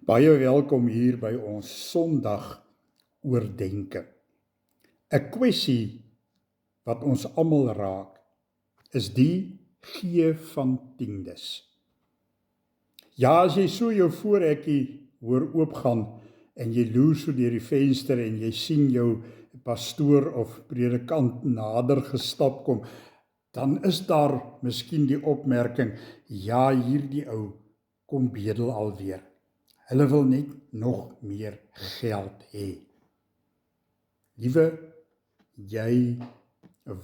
Baie welkom hier by ons Sondag oordenking. 'n Kwessie wat ons almal raak, is die gee van tiendes. Ja, as jy so jou voorhekkie hoor oopgaan en jy loer so deur die venster en jy sien jou pastoor of predikant nader gestap kom, dan is daar miskien die opmerking, ja, hierdie ou kom bedel alweer. Hulle wil net nog meer geld hê. Liewe jy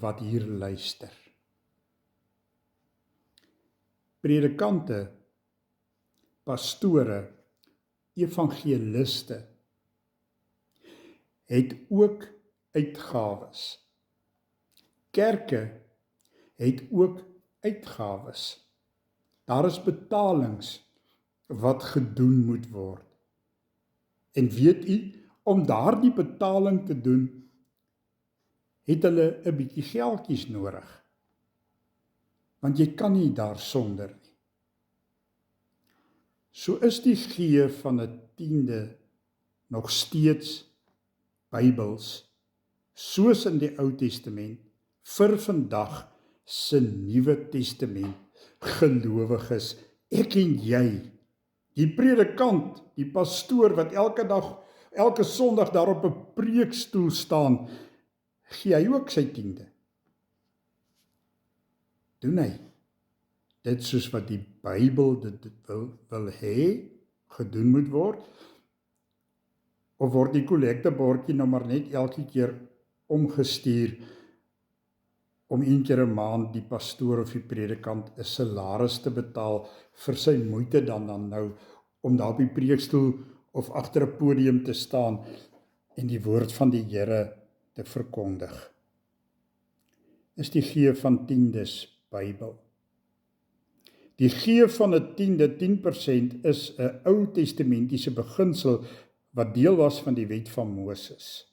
wat hier luister. Predikante, pastore, evangeliste het ook uitgawes. Kerke het ook uitgawes. Daar is betalings wat gedoen moet word. En weet u, om daardie betaling te doen, het hulle 'n bietjie geldjies nodig. Want jy kan nie daarsonder nie. So is die gee van 'n tiende nog steeds Bybels, soos in die Ou Testament, vir vandag se Nuwe Testament gelowiges, ek en jy. Die predikant, die pastoor wat elke Sondag daar op 'n preekstoel staan, gee hy ook sy tiende? Doen hy dit soos wat die Bybel dit wil hê, gedoen moet word? Of word die kollektebordjie nou maar net elke keer omgestuur om een keer 'n maand die pastoor of die predikant 'n salaris te betaal vir sy moeite dan nou om daar op die preekstoel of agter 'n podium te staan en die woord van die Here te verkondig? Is die gee van tiendes Bybel? Die gee van 'n tiende, 10%, is 'n Ou Testamentiese beginsel wat deel was van die wet van Moses.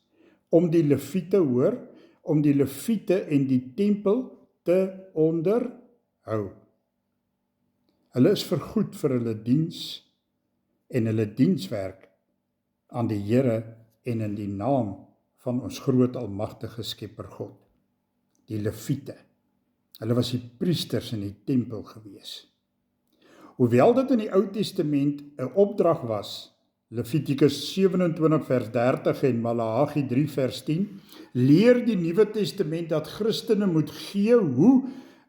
Om die Lewiete om die Lewiete en die tempel te onderhou. Hulle is vergoed vir hulle diens en hulle dienswerk aan die Here en in die naam van ons groot almagtige Skepper God. Die Lewiete. Hulle was die priesters in die tempel gewees. Hoewel dit in die Ou Testament 'n opdrag was, Levitikus 27 vers 30 en Maleagi 3 vers 10, leer die Nuwe Testament dat Christene moet gee hoe?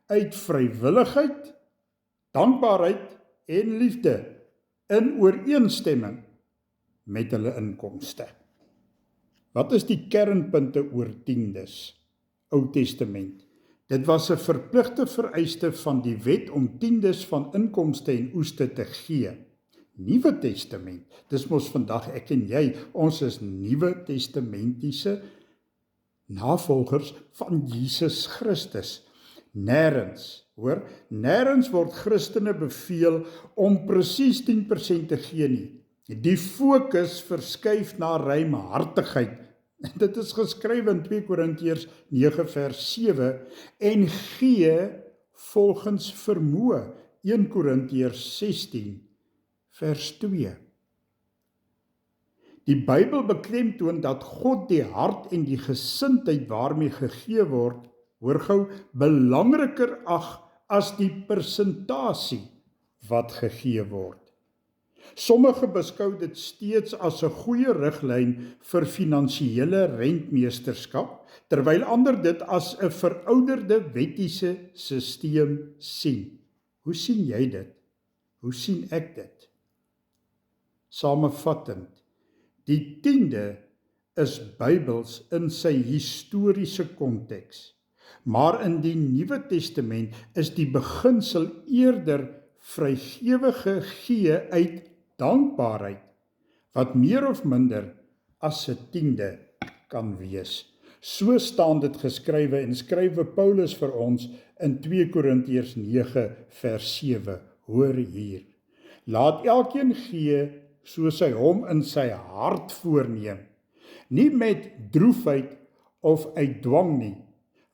Uit vrywilligheid, dankbaarheid en liefde, in ooreenstemming met hulle inkomste. Wat is die kernpunte oor tiendes? Ou Testament. Dit was 'n verpligte vereiste van die wet om tiendes van inkomste en oeste te gee. Nuwe Testament, dis mos vandag ek en jy, ons is Nuwe Testamentiese navolgers van Jesus Christus. Nêrens word Christene beveel om presies 10% te gee nie. Die fokus verskuif na ruimhartigheid. Dit is geskryf in 2 Korintiërs 9 vers 7 en gee volgens vermoë, 1 Korintiërs 16 vers 2. Die Bybel beklemtoon dat God die hart en die gesindheid waarmee gegee word, hoor gou, belangriker ag as die persentasie wat gegee word. Sommige beskou dit steeds as 'n goeie riglyn vir finansiële rentmeesterskap, terwyl ander dit as 'n verouderde wettiese sisteem sien. Hoe sien jy dit? Hoe sien ek dit? Samevattend, die tiende is Bybels in sy historiese konteks, maar in die Nuwe Testament is die beginsel eerder vrygewige gee uit dankbaarheid, wat meer of minder as 'n tiende kan wees. So staan dit geskrywe en skrywe Paulus vir ons in 2 Korintiërs 9 vers 7. Hoor hier. Laat elkeen gee soos hy hom in sy hart voorneem, nie met droefheid of uit dwang nie,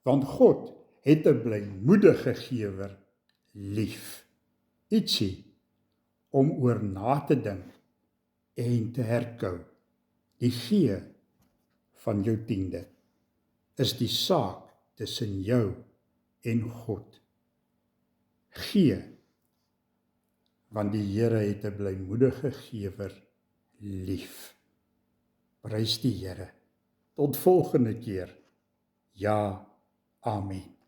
want God het 'n blymoedige gewer lief. Ietsie om oor na te dink en te herkou. Die gee van jou tiende is die saak tussen jou en God. Gee, want die Here het 'n blymoedige gewer lief. Prys die Here. Tot volgende keer. Ja, amen.